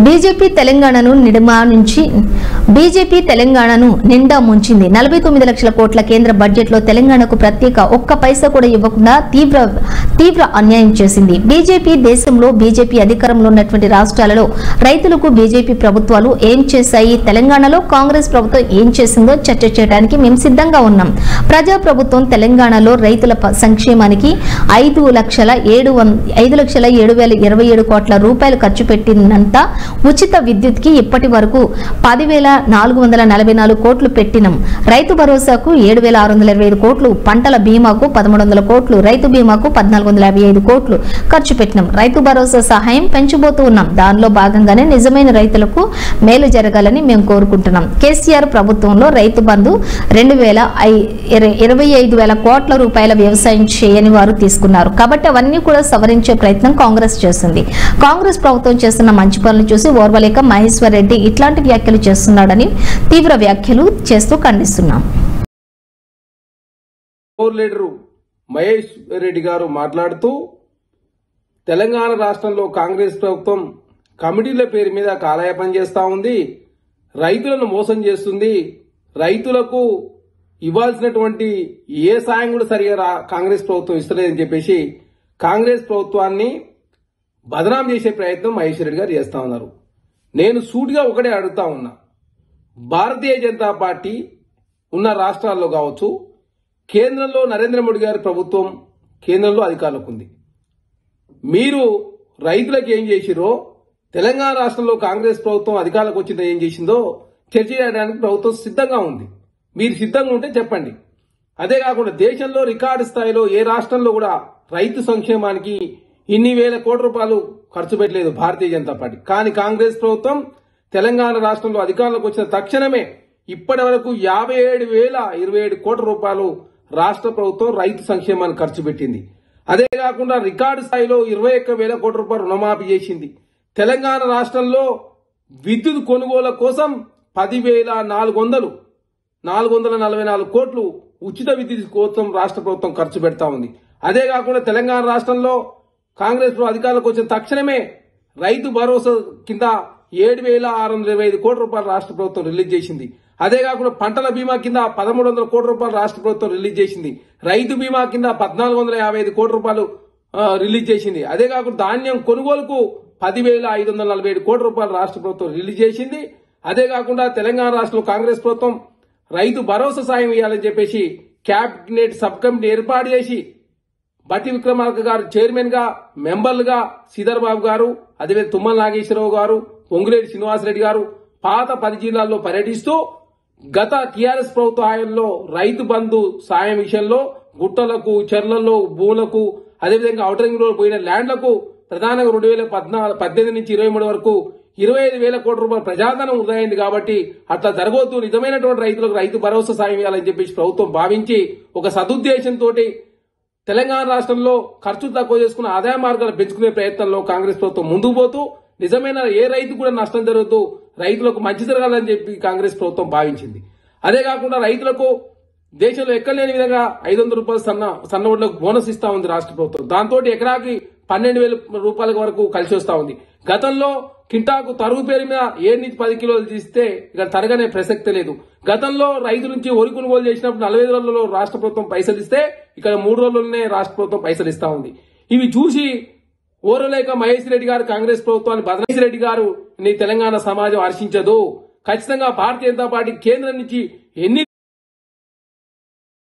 BJP తెలంగాణను నిండా ముంచింది. 49 లక్షల కోట్ల కేంద్ర బడ్జెట్ లో తెలంగాణకు ప్రత్యేక ఒక్క పైసా కూడా ఇవ్వకుండా తీవ్ర అన్యాయం చేసింది. బీజేపీ అధికారంలో ఉన్నటువంటి రాష్ట్రాలలో రైతులకు బీజేపీ ప్రభుత్వాలు ఏం చేశాయి, తెలంగాణలో కాంగ్రెస్ ప్రభుత్వం ఏం చేసిందో చర్చ చేయడానికి మేము సిద్ధంగా ఉన్నాం. ప్రజా ప్రభుత్వం తెలంగాణలో రైతుల సంక్షేమానికి 5,07,027 కోట్ల రూపాయలు ఖర్చు పెట్టినంత ఉచిత విద్యుత్ కి ఇప్పటి వరకు 10,444 కోట్లు పెట్టినం. రైతు భరోసాకు 7,625 కోట్లు, పంటల బీమాకు 1,300 కోట్లు, రైతు బీమాకు 1,455 కోట్లు ఖర్చు పెట్టినం. రైతు భరోసా సహాయం పెంచబోతూ ఉన్నాం. దానిలో భాగంగానే నిజమైన రైతులకు మేలు జరగాలని మేము కోరుకుంటున్నాం. కేసీఆర్ ప్రభుత్వంలో రైతు బంధు 25,000 కోట్ల రూపాయల వ్యవసాయం చేయని వారు తీసుకున్నారు. కాబట్టి అవన్నీ కూడా సవరించే ప్రయత్నం కాంగ్రెస్ చేస్తుంది. కాంగ్రెస్ ప్రభుత్వం చేస్తున్న మంచి పనులు చూసి ఓర్వలేక మహేశ్వర్ రెడ్డి ఇట్లాంటి వ్యాఖ్యలు చేస్తున్నాడని తీవ్ర వ్యాఖ్యలు చేస్తూ ఖండిస్తున్నాం. లీడరు మహేష్ రెడ్డి గారు మాట్లాడుతూ తెలంగాణ రాష్ట్రంలో కాంగ్రెస్ ప్రభుత్వం కమిటీల పేరు మీద కాలయాపన చేస్తా ఉంది, రైతులను మోసం చేస్తుంది, రైతులకు ఇవ్వాల్సినటువంటి ఏ సాయం కూడా సరిగా కాంగ్రెస్ ప్రభుత్వం ఇస్తలేదని చెప్పేసి కాంగ్రెస్ ప్రభుత్వాన్ని బదనాం చేసే ప్రయత్నం మహేష్ రెడ్డి గారు చేస్తా ఉన్నారు. నేను సూటిగా ఒకటే అడుగుతా ఉన్నా, భారతీయ జనతా పార్టీ ఉన్న రాష్ట్రాల్లో కావచ్చు, కేంద్రంలో నరేంద్ర మోడీ గారి ప్రభుత్వం కేంద్రంలో అధికారంలోకి ఉంది. మీరు రైతులకు ఏం చేసిరో, తెలంగాణ రాష్ట్రంలో కాంగ్రెస్ ప్రభుత్వం అధికారంలోకి వచ్చిందో ఏం చేసిందో చర్చ చేయడానికి ప్రభుత్వం సిద్ధంగా ఉంది. మీరు సిద్ధంగా ఉంటే చెప్పండి. అదే కాకుండా దేశంలో రికార్డు స్థాయిలో ఏ రాష్ట్రంలో కూడా రైతు సంక్షేమానికి ఇన్ని వేల కోట్ల రూపాయలు ఖర్చు పెట్టలేదు భారతీయ జనతా పార్టీ. కానీ కాంగ్రెస్ ప్రభుత్వం తెలంగాణ రాష్ట్రంలో అధికారంలోకి వచ్చిన తక్షణమే ఇప్పటి వరకు 57,027 కోట్ల రూపాయలు రాష్ట్ర ప్రభుత్వం రైతు సంక్షేమానికి ఖర్చు పెట్టింది. అదే కాకుండా రికార్డు స్థాయిలో 21,000 కోట్ల రూపాయలు రుణమాఫీ చేసింది. తెలంగాణ రాష్ట్రంలో విద్యుత్ కొనుగోలు కోసం 10,444 కోట్లు ఉచిత విద్యుత్ కోసం రాష్ట్ర ప్రభుత్వం ఖర్చు పెడతా ఉంది. అదే కాకుండా తెలంగాణ రాష్ట్రంలో కాంగ్రెస్ అధికారులకు వచ్చిన తక్షణమే రైతు భరోసా కింద 7,625 కోట్ల రూపాయలు రాష్ట్ర ప్రభుత్వం రిలీజ్ చేసింది. అదే కాకుండా పంటల బీమా కింద 1,300 కోట్ల రూపాయలు రాష్ట్ర ప్రభుత్వం రిలీజ్ చేసింది. రైతు బీమా కింద 1,455 కోట్ల రూపాయలు రిలీజ్ చేసింది. అదే కాకుండా ధాన్యం కొనుగోలుకు 10,547 కోట్ల రూపాయలు రాష్ట్ర ప్రభుత్వం రిలీజ్ చేసింది. అదే కాకుండా తెలంగాణ రాష్ట్రంలో కాంగ్రెస్ ప్రభుత్వం రైతు భరోసా సాయం ఇవ్వాలని చెప్పేసి క్యాబినెట్ సబ్ కమిటీ ఏర్పాటు చేసి బట్టి విక్రమార్క గారు చైర్మన్ గా, మెంబర్లుగా శ్రీధర్ బాబు గారు, అదేవిధంగా తుమ్మల నాగేశ్వరరావు గారు, పొంగులేటి శ్రీనివాసరెడ్డి గారు పాత 10 జిల్లాల్లో పర్యటిస్తూ గత టీఆర్ఎస్ ప్రభుత్వ హయాంలో రైతు బంధు సాయం విషయంలో గుట్టలకు, చెర్లలో, భూములకు, అదేవిధంగా ఔటర్ రింగ్ రోడ్ పోయిన ల్యాండ్లకు ప్రధానంగా 2018 నుంచి 23 వరకు 25,000 కోట్ల రూపాయల ప్రజాధనం వృధా అయింది. కాబట్టి అట్లా జరగవద్దు, నిజమైనటువంటి రైతులకు రైతు భరోసా సాయం ఇవ్వాలని చెప్పేసి ప్రభుత్వం భావించి ఒక సదుద్దేశంతో తెలంగాణ రాష్ట్రంలో ఖర్చు తక్కువ చేసుకున్న ఆదాయ మార్గాలు పెంచుకునే ప్రయత్నంలో కాంగ్రెస్ ప్రభుత్వం ముందుకు పోతూ నిజమైన ఏ రైతు కూడా నష్టం జరుగుతూ రైతులకు మంచి జరగాలని చెప్పి కాంగ్రెస్ ప్రభుత్వం భావించింది. అదే కాకుండా రైతులకు దేశంలో ఎక్కలేని విధంగా 500 రూపాయలు సన్న వడ్లకు బోనస్ ఇస్తా ఉంది రాష్ట్ర ప్రభుత్వం. దాంతో ఎకరాకి 12,000 రూపాయల వరకు కలిసి వస్తా ఉంది. గతంలో కింటాకు తరుగు పేరు మీద 7 నుంచి 10 కిలోలు తీస్తే ఇక తరగనే ప్రసక్తే లేదు. గతంలో రైతు నుంచి వరి కొనుగోలు చేసినప్పుడు 45 రోజులలో రాష్ట్ర ప్రభుత్వం పైసలు ఇస్తే ఇక్కడ 3 రోజుల్లోనే రాష్ట్ర ప్రభుత్వం పైసలు ఇస్తా ఉంది. ఇవి చూసి ఓరలేక మహేష్ రెడ్డి గారు కాంగ్రెస్ ప్రభుత్వాన్ని మహేష్ రెడ్డి గారు నీ తెలంగాణ సమాజం హర్షించదు. ఖచ్చితంగా భారతీయ జనతా పార్టీ కేంద్రం నుంచి ఎన్ని